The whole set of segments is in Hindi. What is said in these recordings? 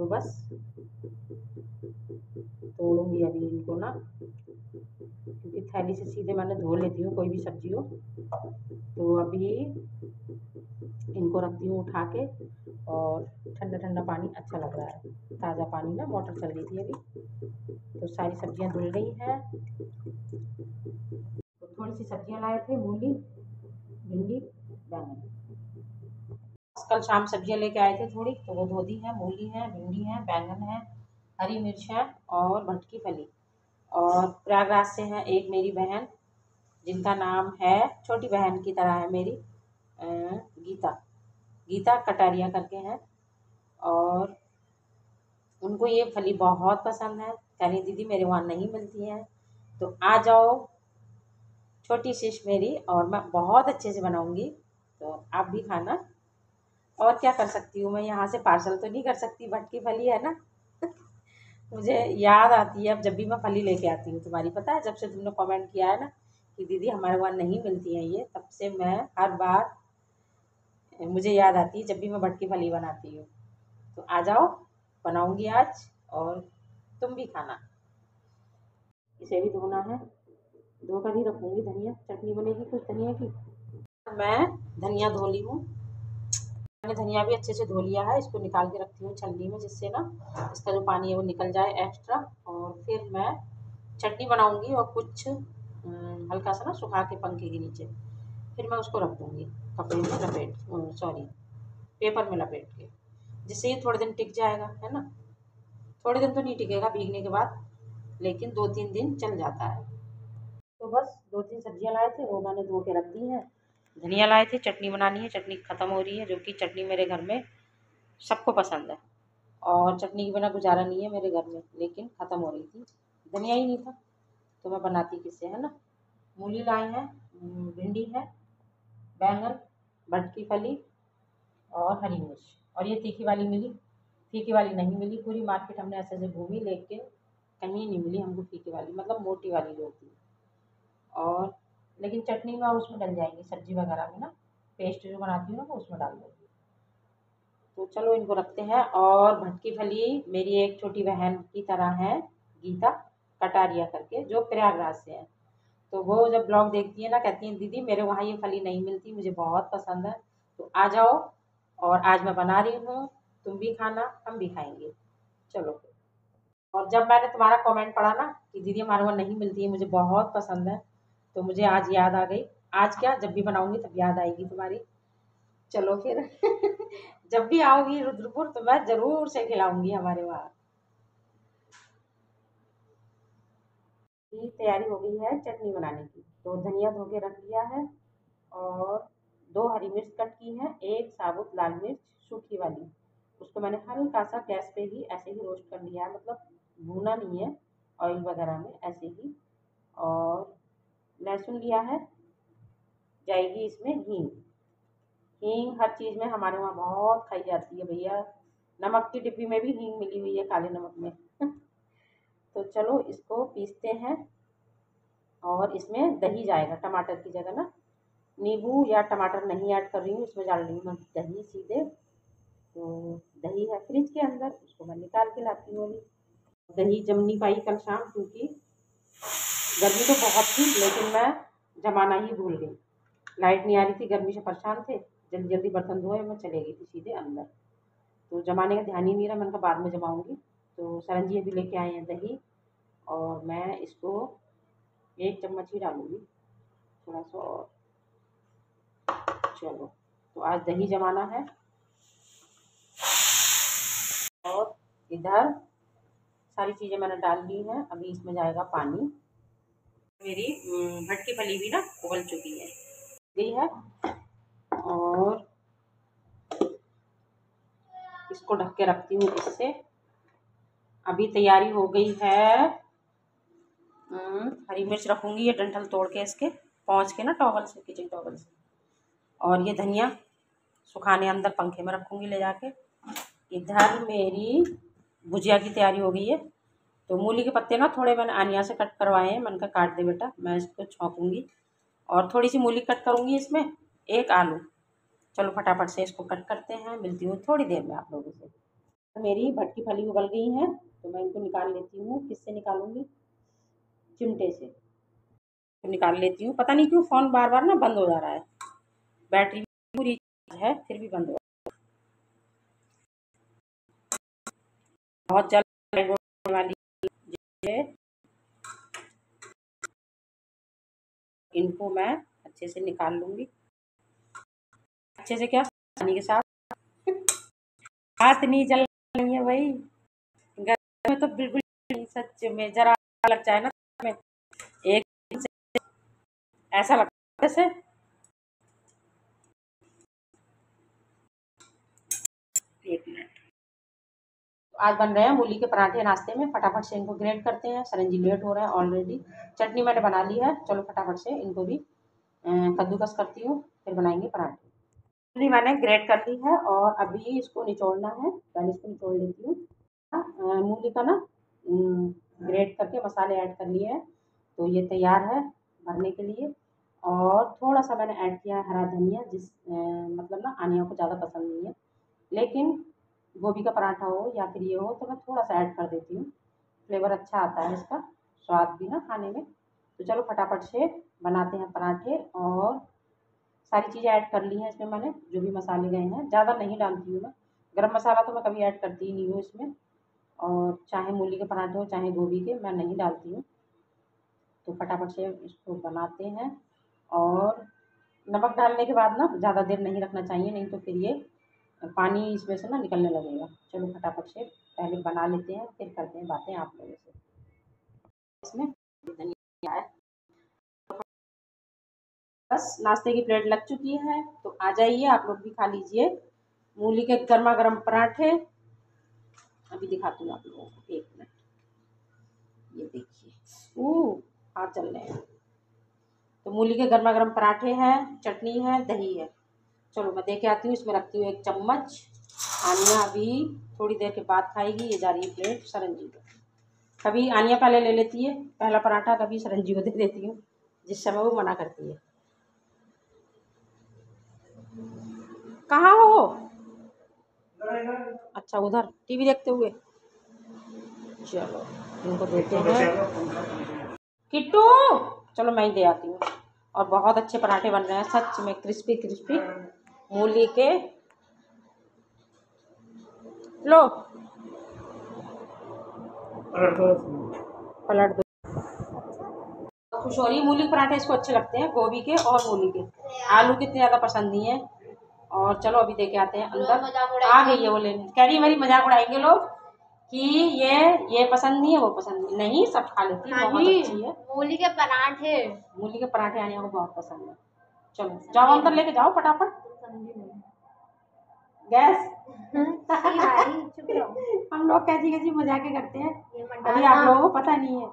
बस तोड़ूंगी अभी इनको ना, क्योंकि थैली से सीधे मैंने धो लेती हूँ कोई भी सब्जी हो। तो अभी इनको रखती हूँ उठा के, और ठंडा ठंडा पानी अच्छा लग रहा है, ताज़ा पानी ना, मोटर चल रही थी अभी। तो सारी सब्जियां धुल गई हैं। तो थोड़ी सी सब्जियां लाए थे, मूली, भिंडी, बैंगन। कल शाम सब्जियां लेके आए थे थोड़ी, तो वो धो दी है। मूली है, भिंडी है, बैंगन है, हरी मिर्च है और भटकी फली। और प्रयागराज से है एक मेरी बहन, जिनका नाम है, छोटी बहन की तरह है मेरी, गीता, गीता कटारिया करके हैं। और उनको ये फली बहुत पसंद है, कह रही दीदी मेरे वहाँ नहीं मिलती हैं, तो आ जाओ, छोटी शिश मेरी, और मैं बहुत अच्छे से बनाऊंगी, तो आप भी खाना। और क्या कर सकती हूँ मैं, यहाँ से पार्सल तो नहीं कर सकती, भटकी फली है ना। मुझे याद आती है अब जब भी मैं फली लेके आती हूँ तुम्हारी, पता है जब से तुमने कमेंट किया है ना कि दीदी हमारे वहाँ नहीं मिलती हैं ये, तब से मैं हर बार मुझे याद आती है जब भी मैं भटकी फली बनाती हूँ। तो आ जाओ, बनाऊंगी आज, और तुम भी खाना। इसे भी धोना है, धोकर ही रखूंगी। धनिया चटनी बनेगी कुछ धनिया की। मैं धनिया धो ली हूँ, मैंने धनिया भी अच्छे से धो लिया है। इसको निकाल के रखती हूँ छलनी में, जिससे ना इसका जो पानी है वो निकल जाए एक्स्ट्रा। और फिर मैं चटनी बनाऊंगी, और कुछ हल्का सा ना सुखा के पंखे के नीचे, फिर मैं उसको रख दूँगी कपड़े में लपेट, सॉरी पेपर में लपेट के, जिससे ये थोड़े दिन टिक जाएगा, है ना। थोड़े दिन तो नहीं टिकेगा भीगने के बाद, लेकिन 2-3 दिन चल जाता है। तो बस 2-3 सब्जियां लाए थे, वो मैंने धो के रख दी हैं। धनिया लाए थे, चटनी बनानी है, चटनी ख़त्म हो रही है, जो कि चटनी मेरे घर में सबको पसंद है, और चटनी के बिना गुजारा नहीं है मेरे घर में, लेकिन ख़त्म हो रही थी, धनिया ही नहीं था, तो मैं बनाती किससे, है ना। मूली लाए हैं, भिंडी है, बैंगन, भटकी फली और हरी मिर्च। और ये तीखी वाली मिली, फीकी वाली नहीं मिली। पूरी मार्केट हमने ऐसे ऐसे घूमी, लेकिन कहीं नहीं मिली हमको फीकी वाली, मतलब मोटी वाली जो होती है। और लेकिन चटनी में और उसमें डल जाएंगी, सब्जी वगैरह में ना, पेस्ट जो बनाती हूँ ना वो उसमें डाल दूँगी। तो चलो इनको रखते हैं। और भटकी फली मेरी एक छोटी बहन की तरह है, गीता कटारिया करके, जो प्रयागराज से है। तो वो जब ब्लॉग देखती है ना, कहती है दीदी मेरे वहाँ ये फली नहीं मिलती, मुझे बहुत पसंद है, तो आ जाओ, और आज मैं बना रही हूँ, तुम भी खाना, हम भी खाएंगे। चलो। और जब मैंने तुम्हारा कमेंट पढ़ा ना कि दीदी हमारे वहाँ नहीं मिलती है, मुझे बहुत पसंद है, तो मुझे आज याद आ गई। आज क्या, जब भी बनाऊंगी तब याद आएगी तुम्हारी। चलो फिर जब भी आओगी रुद्रपुर तो मैं जरूर से खिलाऊंगी हमारे वहाँ। की तैयारी हो गई है चटनी बनाने की। तो धनिया धो के रख लिया है, और 2 हरी मिर्च कट की है, 1 साबुत लाल मिर्च सूखी वाली, उसको मैंने हल्का सा गैस पे ही ऐसे ही रोस्ट कर लिया है, मतलब भूना नहीं है ऑयल वगैरह में, ऐसे ही। और लहसुन लिया है, जाएगी इसमें हींग। हींग हर चीज़ में हमारे वहाँ बहुत खाई जाती है भैया, नमक की डिब्बी में भी हींग मिली हुई है, काले नमक में तो चलो इसको पीसते हैं। और इसमें दही जाएगा टमाटर की जगह ना, नींबू या टमाटर नहीं ऐड कर रही हूँ, इसमें डाल रही हूँ मैं दही सीधे। तो दही है फ्रिज के अंदर, उसको मैं निकाल के लाती हूँ अभी। दही जम नहीं पाई कल शाम, क्योंकि गर्मी तो बहुत थी, लेकिन मैं जमाना ही भूल गई। लाइट नहीं आ रही थी, गर्मी से परेशान थे, जल्दी जल्दी बर्तन धोए, मैं चले गई थी सीधे अंदर, तो जमाने का ध्यान ही नहीं रहा, मैंने कहा बाद में जमाऊँगी। तो सरन जी अभी लेके आए हैं दही, और मैं इसको 1 चम्मच ही डालूँगी, थोड़ा सा और। चलो, तो आज दही जमाना है। और इधर सारी चीज़ें मैंने डाल ली हैं, अभी इसमें जाएगा पानी। मेरी भटकी फली भी ना उबल चुकी है, गई है। और इसको ढक के रखती हूँ इससे। अभी तैयारी हो गई है। हरी मिर्च रखूँगी, ये डंठल तोड़ के इसके, पोंछ के ना टॉवल से, किचन टॉवल से। और ये धनिया सुखाने अंदर पंखे में रखूँगी ले जाके। इधर मेरी भुजिया की तैयारी हो गई है। तो मूली के पत्ते ना थोड़े मैंने आनिया से कट करवाए हैं, मैंने कहा काट दे बेटा, मैं इसको छौंकूँगी। और थोड़ी सी मूली कट करूँगी इसमें, 1 आलू। चलो फटाफट से इसको कट करते हैं, मिलती हूँ थोड़ी देर में आप लोगों से। मेरी भटकी फली उबल गई हैं तो मैं इनको निकाल लेती हूँ। किससे निकालूंगी? चिमटे से तो निकाल लेती हूँ। पता नहीं क्यों फ़ोन बार बार ना बंद हो जा रहा है, बैटरी पूरी है फिर भी बंद हो रहा है। बहुत जल्द होने वाली है। इनको मैं अच्छे से निकाल लूँगी, अच्छे से क्या पानी के साथ। हाथ नहीं जल रही है भाई, घर में तो बिल्कुल नहीं, सच में जरा लग जाए ना में एक ऐसा लगता है जैसे। एक मिनट। आज बन रहे हैं मूली के पराठे नाश्ते में। फटाफट से इनको ग्रेट करते हैं, सरंजी लेट हो रहा है ऑलरेडी। चटनी मैंने बना ली है, चलो फटाफट से इनको भी कद्दूकस करती हूँ, फिर बनाएंगे पराठे। मूली मैंने ग्रेट कर ली है और अभी इसको निचोड़ना है, पहले इसको निचोड़ लेती हूँ। मूली का ना ग्रेट करके मसाले ऐड कर लिए हैं तो ये तैयार है भरने के लिए। और थोड़ा सा मैंने ऐड किया है हरा धनिया, मतलब ना आनिया को ज़्यादा पसंद नहीं है, लेकिन गोभी का पराठा हो या फिर ये हो तो मैं थोड़ा सा ऐड कर देती हूँ, फ्लेवर अच्छा आता है इसका, स्वाद भी ना खाने में। तो चलो फटाफट से बनाते हैं पराठे। और सारी चीज़ें ऐड कर ली हैं इसमें मैंने, जो भी मसाले गए हैं ज़्यादा नहीं डालती हूँ मैं। गरम मसाला तो मैं कभी ऐड करती ही नहीं हूँ इसमें, और चाहे मूली के पराठे हो चाहे गोभी के, मैं नहीं डालती हूँ। तो फटाफट से इसको बनाते हैं। और नमक डालने के बाद ना ज़्यादा देर नहीं रखना चाहिए, नहीं तो फिर ये पानी इसमें से ना निकलने लगेगा। चलो फटाफट से पहले बना लेते हैं, फिर करते हैं बातें आप लोगों से। इसमें धनिया है, बस नाश्ते की प्लेट लग चुकी है तो आ जाइए आप लोग भी खा लीजिए मूली के गर्मा गर्म पराठे। अभी दिखाती हूँ आप लोगों को, एक मिनट। ये देखिए, हाथ चल रहे हैं। तो मूली के गर्मा गर्म पराठे हैं, चटनी है, दही है। चलो मैं दे के आती हूँ, इसमें रखती हूँ 1 चम्मच। आनिया अभी थोड़ी देर के बाद खाएगी। ये जा रही है प्लेट सरंजी को। कभी आनिया पहले ले लेती है पहला पराठा, कभी सरंजी को दे देती हूँ जिस समय वो मना करती है। कहाँ हो? अच्छा, उधर टीवी देखते हुए। चलो इनको देते हैं। किट्टू, चलो मैं ही दे आती हूँ। और बहुत अच्छे पराठे बन रहे हैं सच में, क्रिस्पी क्रिस्पी मूली के। लो पलट दो। खुश हो रही, मूली के पराठे इसको अच्छे लगते हैं, गोभी के और मूली के। आलू के इतने ज़्यादा पसंद नहीं है। और चलो अभी देके आते हैं अंदर। आ गई है वो लेने, कह रही मेरी मजाक उड़ाएंगे लोग कि ये पसंद नहीं है वो पसंद नहीं, सब खा लेती है, बहुत अच्छी है। मूली के पराठे, मूली के पराठे आने को बहुत पसंद है। चलो जाओ अंदर लेके जाओ फटाफट। गैस चुप रहो। हम लोग कैसी कैसी मजाके करते हैं, अभी आप लोगों को पता नहीं है।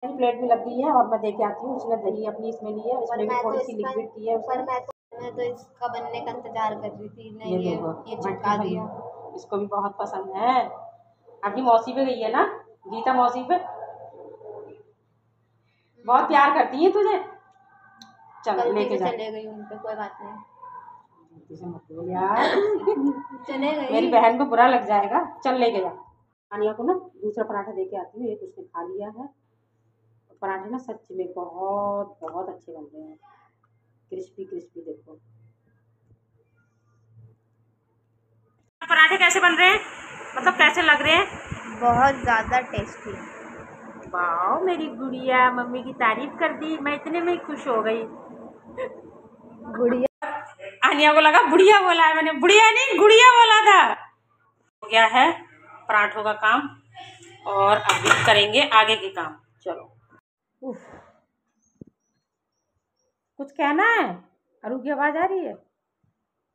प्लेट भी लग गई है और मैं देके आती हूँ। उसने दही अपनी इसमें ली है, इसमें भी थोड़ी सी लिक्विड की है उसने। मैं तो इसका बनने का इंतजार कर रही थी। नहीं, ये ये चिपका दिया। इसको भी बहुत पसंद है। अपनी मौसी पे गई है ना, गीता मौसी पे बहुत प्यार करती है तुझे। चल लेके जा। चले गई उन पे, कोई बात नहीं, मत बोल यार चले गई। मेरी बहन को बुरा लग जाएगा। चल लेके जा। आनिया को ना दूसरा पराठा देके आती हूँ, एक उसने खा लिया है। पराठे ना सच में बहुत बहुत अच्छे बन रहे हैं, क्रिस्पी क्रिस्पी। देखो पराठे कैसे बन रहे हैं, मतलब कैसे लग रहे हैं? बहुत ज्यादा टेस्टी। वाह मेरी गुड़िया, मम्मी की तारीफ कर दी, मैं इतने में खुश हो गई। गुड़िया, आनिया को लगा बुढ़िया बोला है, मैंने बुढ़िया नहीं गुड़िया बोला था। हो गया है पराठों का काम और अभी करेंगे आगे के काम। चलो कुछ कहना है? अरु की आवाज आ रही है,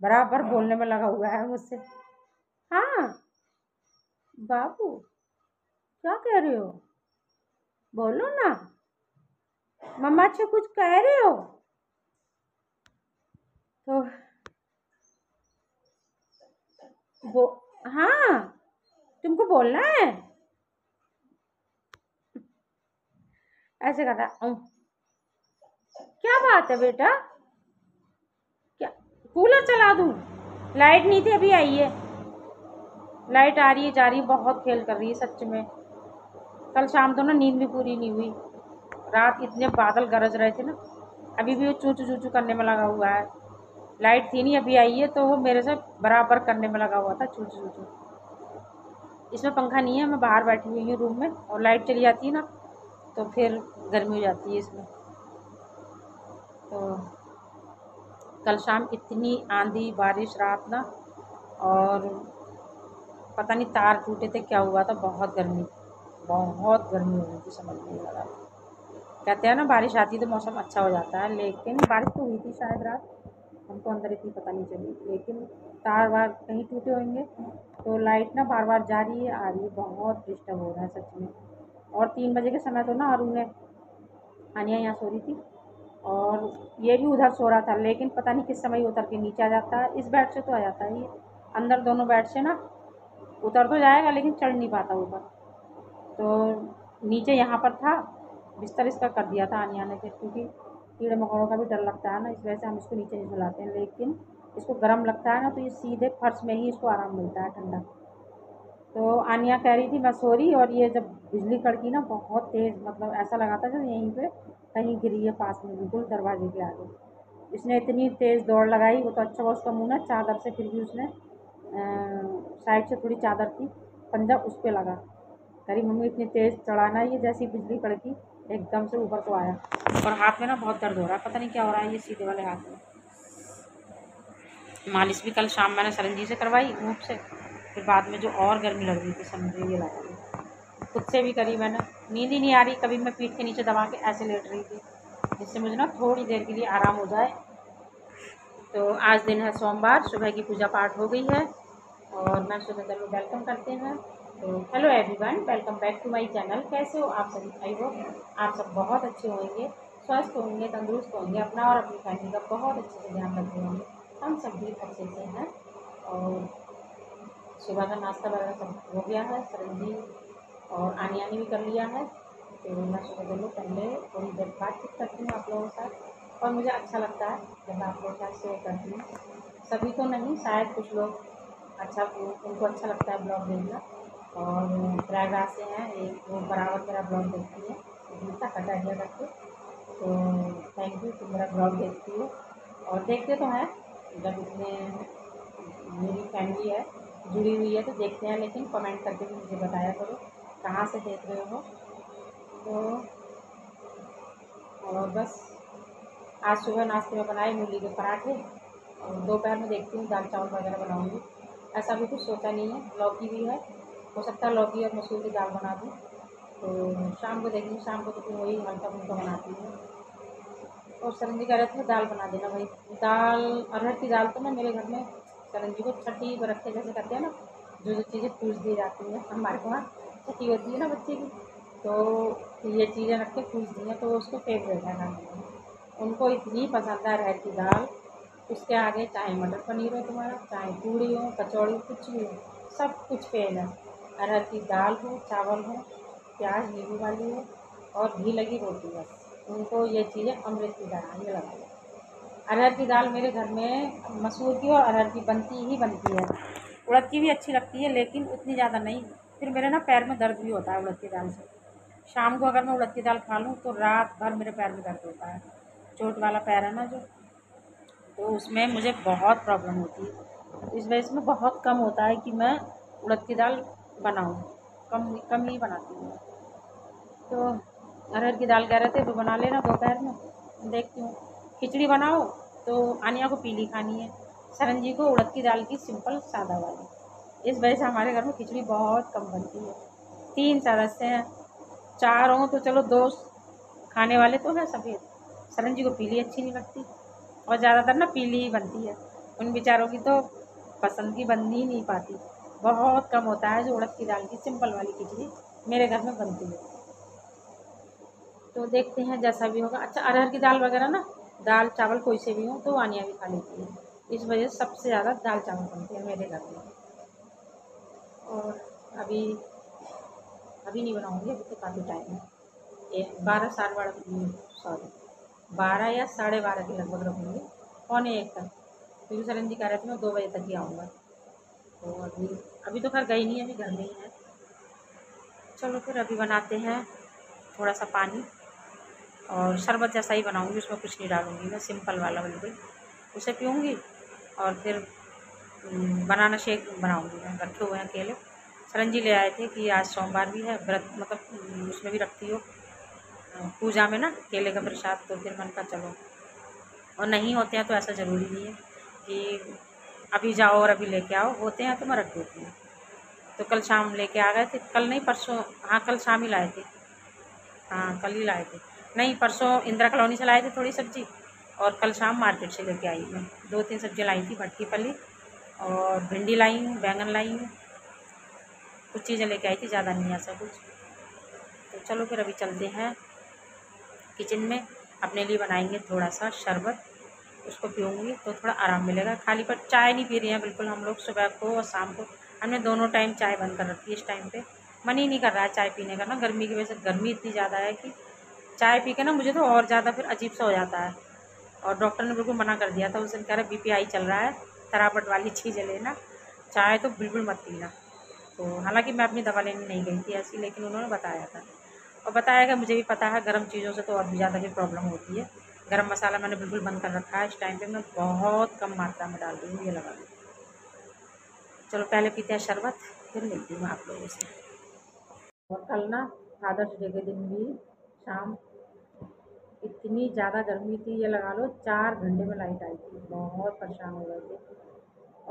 बराबर बोलने में लगा हुआ है मुझसे। हाँ बाबू क्या कह रहे हो, बोलो ना, मम्मा से कुछ कह रहे हो तो वो। हाँ तुमको बोलना है, ऐसे करता है। क्या बात है बेटा, क्या कूलर चला दूं? लाइट नहीं थी, अभी आई है। लाइट आ रही है जा रही है, बहुत खेल कर रही है सच में। कल शाम तो ना नींद भी पूरी नहीं हुई, रात इतने बादल गरज रहे थे ना। अभी भी वो चू चू चू चू करने में लगा हुआ है। लाइट थी नहीं, अभी आई है तो वो मेरे से बराबर करने में लगा हुआ था, चू चू चू। इसमें पंखा नहीं है, मैं बाहर बैठी हुई हूँ रूम में, और लाइट चली जाती है ना तो फिर गर्मी हो जाती है इसमें। तो कल शाम इतनी आंधी बारिश रात ना, और पता नहीं तार टूटे थे क्या हुआ था, बहुत गर्मी हो रही थी, समझ नहीं लगा। कहते हैं ना बारिश आती तो मौसम अच्छा हो जाता है, लेकिन बारिश तो हुई थी शायद रात, हमको अंदर इतनी पता नहीं चली। लेकिन तार वार कहीं टूटे होंगे, तो लाइट ना बार बार जा रही है आ रही है, बहुत डिस्टर्ब हो रहा है सच में। और 3 बजे के समय तो ना अरुण ने, आनिया यहाँ सो रही थी और ये भी उधर सो रहा था, लेकिन पता नहीं किस समय उतर के नीचे आ जाता है। इस बेड से तो आ जाता है ये, अंदर दोनों बेड से ना उतर तो जाएगा लेकिन चढ़ नहीं पाता ऊपर। तो नीचे यहाँ पर था, बिस्तर इसका कर दिया था आनिया ने फिर, क्योंकि कीड़े मकोड़ों का भी डर लगता है ना, इस वजह से हम इसको नीचे नहीं सुलाते हैं। लेकिन इसको गर्म लगता है ना, तो ये सीधे फर्श में ही इसको आराम मिलता है ठंडा। तो आनिया कह रही थी मैं सो रही, और ये जब बिजली कड़की ना बहुत तेज़, मतलब ऐसा लगा था जैसे यहीं पे कहीं गिरी है पास में, बिल्कुल दरवाजे के आगे। इसने इतनी तेज़ दौड़ लगाई, वो तो अच्छा हुआ उसका मुँह ना चादर से, फिर भी उसने साइड से थोड़ी चादर थी, पंजा उस पर लगा। करी मम्मी इतनी तेज़ चढ़ाना, ये जैसी बिजली कड़की एकदम से ऊपर को आया, और हाथ में ना बहुत दर्द हो रहा है, पता नहीं क्या हो रहा है ये सीधे वाले हाथ में। मालिश भी कल शाम मैंने सरंजी से करवाई ऊँट से, फिर बाद में जो और गर्मी लग रही थी समझो ये लगा रही, खुद से भी करी मैंने। नींद ही नहीं आ रही, कभी मैं पीठ के नीचे दबा के ऐसे लेट रही थी, जिससे मुझे ना थोड़ी देर के लिए आराम हो जाए। तो आज दिन है सोमवार, सुबह की पूजा पाठ हो गई है, और मैं सुबह चलो वेलकम करते हैं। तो hello everyone, welcome back to my channel. कैसे हो आप सभी? आई होप आप सब बहुत अच्छे होंगे, स्वस्थ होंगे, तंदुरुस्त होंगे, अपना और अपनी फैमिली का बहुत अच्छे से ध्यान रख रहे होंगे। हम सब भी अच्छे से हैं, और सुबह का नाश्ता वगैरह सब हो गया है, सरंजी और आनिया ने भी कर लिया है। तो मैं सुबह चलो पहले थोड़ी देर बातचीत करती हूँ आप लोगों के साथ, और मुझे अच्छा लगता है जब आप लोगों के साथ शेयर करती हूँ। सभी को नहीं, शायद कुछ लोग अच्छा, उनको अच्छा लगता है ब्लॉग देखना, और प्रयागराज से हैं एक, वो बराबर मेरा ब्लॉग देखती है, गीता कटारिया करके। तो थैंक यू, तुम मेरा ब्लॉग देखती हो, और देखते तो हैं, जब इसमें मेरी फैमिली है जुड़ी हुई है तो देखते हैं, लेकिन कमेंट करके भी मुझे बताया करो कहाँ से देख रहे हो। तो और बस आज सुबह नाश्ते में बनाए मूली के पराठे, और दोपहर में देखती हूँ दाल चावल वगैरह बनाऊँगी। ऐसा भी कुछ सोचा नहीं है, लौकी भी है, हो सकता है लौकी और मसूर की दाल बना दूँ। तो शाम को देखूँगी, शाम को तो फिर वही हल्का फुल्का बनाती हूँ। और सरंजी कह रहे थे दाल बना देना भाई, दाल अरहर की दाल तो ना मेरे घर में सरंजी को छठी रखते जैसे करते हैं ना, जो जो चीज़ें पूछ दी जाती हैं हमारे वहाँ, छठी होती है ना बच्चे की, तो ये चीज़ें रख के पूछ दी हैं, तो उसको फेवरेट है खाने में, उनको इतनी पसंद है अरहर की दाल। उसके आगे चाहे मटर पनीर हो तुम्हारा, चाहे पूड़ी हो, कचौड़ी, कुछ भी हो, सब कुछ फेल है। अरहर की दाल हो, चावल हो, प्याज नींबू वाली हो, और घी लगी रोटी, बस उनको ये चीज़ें अमृत की तरह ये लगती है। अरहर की दाल मेरे घर में मसूर की और अरहर की बनती ही बनती है। उड़द की भी अच्छी लगती है लेकिन उतनी ज़्यादा नहीं। फिर मेरे ना पैर में दर्द भी होता है उड़द की दाल से। शाम को अगर मैं उड़द की दाल खा लूँ तो रात भर मेरे पैर में दर्द होता है। चोट वाला पैर है ना जो, तो उसमें मुझे बहुत प्रॉब्लम होती है। इस वजह से मैं बहुत कम होता है कि मैं उड़द की दाल बनाऊँ, कम कम ही बनाती हूँ। तो अरहर की दाल कह रहे थे तो बना लेना दोपहर में, देखती हूँ। खिचड़ी बनाओ तो आनिया को पीली खानी है, सरंजी को उड़द की दाल की सिंपल सादा वाली। इस वजह से हमारे घर में खिचड़ी बहुत कम बनती है। 3 सदस्य हैं, 4 हों तो चलो 2 खाने वाले तो हैं सफ़ेद, सरंजी को पीली अच्छी नहीं लगती, और ज़्यादातर ना पीली ही बनती है। उन बेचारों की तो पसंद की बन ही नहीं पाती। बहुत कम होता है जो उड़द की दाल की सिंपल वाली खिचड़ी मेरे घर में बनती है। तो देखते हैं जैसा भी होगा। अच्छा, अरहर की दाल वगैरह ना, दाल चावल कोई से भी हो तो आनिया भी खा लेती है, इस वजह से सबसे ज़्यादा दाल चावल बनते हैं मेरे घर में। और अभी अभी नहीं बनाऊँगी, अभी तो काफ़ी टाइम है, 12 साढ़े 12, सॉरी 12 या 12:30 के लगभग रखूँगी, 12:45 तक। क्योंकि सरन जी कह रहे थे मैं 2 बजे तक ही आऊँगा। तो अभी तो खैर गई नहीं है, अभी घर में ही है। चलो फिर अभी बनाते हैं थोड़ा सा पानी और शरबत जैसा ही बनाऊँगी, उसमें कुछ नहीं डालूँगी मैं, सिंपल वाला बिल्कुल, उसे पीऊँगी। और फिर बनाना शेक बनाऊँगी मैं, रखे हुए हैं केले। सरन जी ले आए थे कि आज सोमवार भी है, व्रत मतलब उसमें भी रखती हो पूजा में ना केले का प्रसाद, तो फिर मन का चलो, और नहीं होते हैं तो ऐसा ज़रूरी नहीं है कि अभी जाओ और अभी लेके आओ, होते हैं तो मैं रख देती हूँ। तो कल शाम लेके आ गए थे, कल नहीं परसों, हाँ कल शाम ही लाए थे, हाँ कल ही लाए थे, नहीं परसों इंदिरा कॉलोनी से लाए थे थोड़ी सब्ज़ी, और कल शाम मार्केट से लेके आई मैं 2-3 सब्ज़ी लाई थी, भटकी फली और भिंडी लाई हूँ, बैंगन लाई हूँ, कुछ चीज़ें लेके आई थी, ज़्यादा नहीं ऐसा कुछ। तो चलो फिर अभी चलते हैं किचन में, अपने लिए बनाएंगे थोड़ा सा शरबत, उसको पीऊँगी तो थोड़ा आराम मिलेगा। खाली पेट चाय नहीं पी रही हैं बिल्कुल हम लोग, सुबह को और शाम को हमने दोनों टाइम चाय बंद कर रखी है। इस टाइम पे मन ही नहीं कर रहा है चाय पीने का ना, गर्मी की वजह से, गर्मी इतनी ज़्यादा है कि चाय पी के ना मुझे तो और ज़्यादा फिर अजीब सा हो जाता है। और डॉक्टर ने बिल्कुल मना कर दिया था उस दिन, कह रहे बीपीआई चल रहा है, तरापट वाली चीज़ें लेना, चाय तो बिल्कुल मत पीना। तो हालांकि मैं अपनी दवा लेने नहीं गई थी ऐसी, लेकिन उन्होंने बताया था, और बताया कि मुझे भी पता है गर्म चीज़ों से तो और भी ज़्यादा फिर प्रॉब्लम होती है। गरम मसाला मैंने बिल्कुल बंद कर रखा है इस टाइम पे, मैं बहुत कम मात्रा में डाल रही हूँ, ये लगा लो। चलो पहले पीते हैं शरबत, फिर मिलती हूँ आप लोगों से। और कल ना फादर्स डे के दिन भी शाम इतनी ज़्यादा गर्मी थी, ये लगा लो 4 घंटे में लाइट आई थी, बहुत परेशान हो गए थे।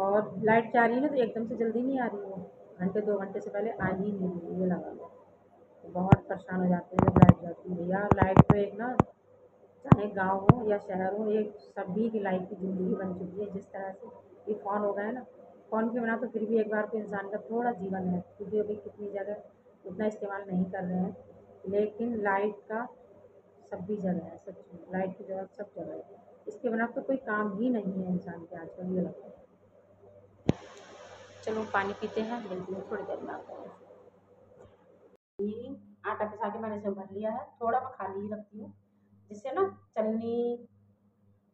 और लाइट जा रही है ना तो एकदम से जल्दी नहीं आ रही है, घंटे 2 घंटे से पहले आ ही नहीं रही है, ये लगा लो। तो बहुत परेशान हो जाते हैं जब लाइट जाती है भैया। लाइट तो एक ना, चाहे गांव हो या शहर हो, एक सभी की लाइफ की ज़िंदगी बन चुकी है। जिस तरह से ये फ़ोन हो गया है ना, फ़ोन के बिना तो फिर भी एक बार को इंसान का थोड़ा जीवन है, क्योंकि अभी कितनी जगह उतना इस्तेमाल नहीं कर रहे हैं, लेकिन लाइट का सभी जगह है, सच में लाइट की ज़रूरत सब जगह है। इसके बिना तो कोई काम ही नहीं है इंसान के आजकल, ये लगता है। चलो पानी पीते हैं, मिलती हूँ थोड़ी देर में आपको। ये आटा पिसा के मैंने इसे भर लिया है, थोड़ा मैं खाली ही रखती हूँ, जिससे ना चलनी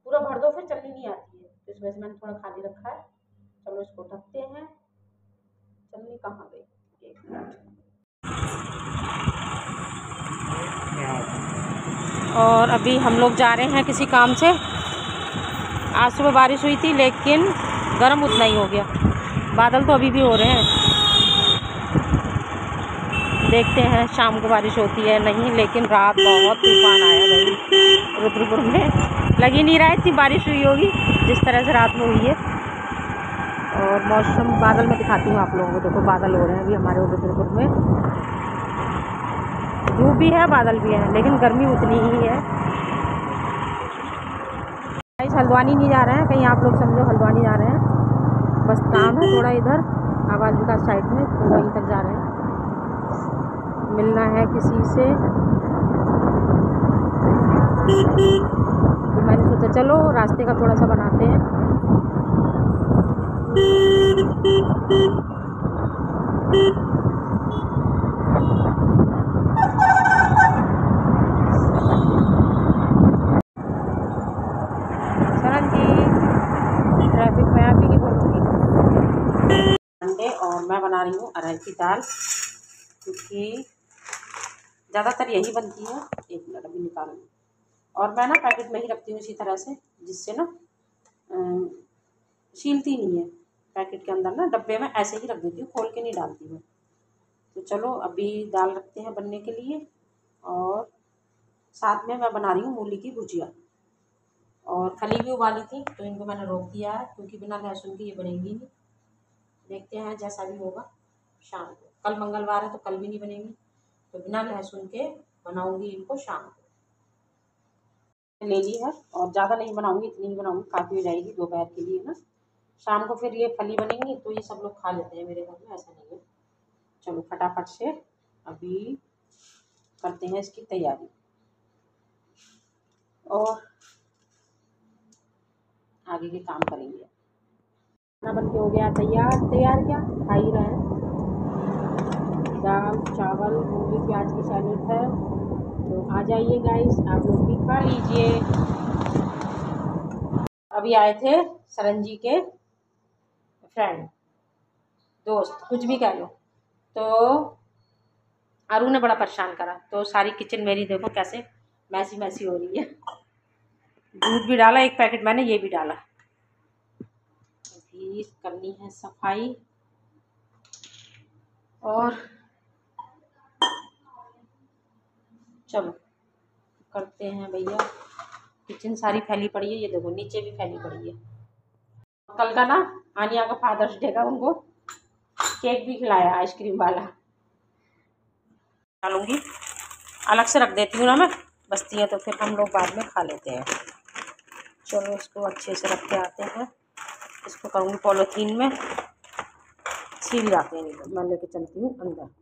पूरा भर दो फिर चलनी नहीं आती है, तो इस वजह से मैंने थोड़ा खाली रखा है। चलो इसको ढकते हैं, चलनी कहाँ गई, 1 मिनट। और अभी हम लोग जा रहे हैं किसी काम से। आज सुबह बारिश हुई थी लेकिन गर्म उतना ही हो गया, बादल तो अभी भी हो रहे हैं, देखते हैं शाम को बारिश होती है नहीं, लेकिन रात बहुत तूफान आया भाई रुद्रपुर में, लग ही नहीं रहा है इतनी बारिश हुई होगी जिस तरह से रात में हुई है। और मौसम बादल में दिखाती हूँ आप लोगों को, देखो बादल हो रहे हैं अभी हमारे रुद्रपुर में, धूप भी है बादल भी है, लेकिन गर्मी उतनी ही है। हल्द्वानी नहीं जा रहे हैं कहीं, आप लोग समझो हल्द्वानी जा रहे हैं, बस काम है थोड़ा इधर आवाज़ विकास साइड में, तो वहीं तक जा रहे हैं, मिलना है किसी से। तो मैंने सोचा चलो रास्ते का थोड़ा सा बनाते हैं। सरन जी ट्रैफिक में आप ही नहीं बोलूँगी। अंडे और मैं बना रही हूँ अरहर की दाल, क्योंकि ज़्यादातर यही बनती है। 1 मिनट अभी निकालूँ, और मैं ना पैकेट में ही रखती हूँ इसी तरह से, जिससे ना छीलती नहीं है, पैकेट के अंदर ना डब्बे में ऐसे ही रख देती हूँ, खोल के नहीं डालती हूँ। तो चलो अभी दाल रखते हैं बनने के लिए, और साथ में मैं बना रही हूँ मूली की भुजिया, और फली भी उबाली थी तो इनको मैंने रोक दिया है, क्योंकि बिना लहसुन के ये बनेगी नहीं। देखते हैं जैसा भी होगा शाम को, कल मंगलवार है तो कल भी नहीं बनेगी, तो बिना लहसुन के बनाऊंगी इनको शाम को। ले ली है और ज़्यादा नहीं बनाऊंगी, इतनी ही बनाऊंगी, काफ़ी हो जाएगी दोपहर के लिए ना, शाम को फिर ये फली बनेंगी तो ये सब लोग खा लेते हैं मेरे घर में, ऐसा नहीं है। चलो फटाफट से अभी करते हैं इसकी तैयारी, और आगे के काम करेंगे। खाना बन के हो गया तैयार, तैयार क्या खा ही रहे हैं, दाल चावल मूली प्याज की सैलेड है, तो आ जाइए गाइस आप लोग भी खा लीजिए। अभी आए थे सरनजी के फ्रेंड, दोस्त, कुछ भी कह लो। तो अरु ने बड़ा परेशान करा, तो सारी किचन मेरी देखो कैसे मैसी मैसी हो रही है। दूध भी डाला, एक पैकेट मैंने ये भी डाला। अभी करनी है सफाई और चलो करते हैं भैया। किचन सारी फैली पड़ी है, ये देखो नीचे भी फैली पड़ी है। कल का ना आनिया का फादर्स डे का उनको केक भी खिलाया, आइसक्रीम वाला। डालूंगी, अलग से रख देती हूँ ना मैं, बचती है तो फिर हम लोग बाद में खा लेते हैं। चलो इसको अच्छे से रख के आते हैं। इसको करूँगी पॉलीथीन में, सील जाते हैं, मैं लेके चलती हूँ अंदर।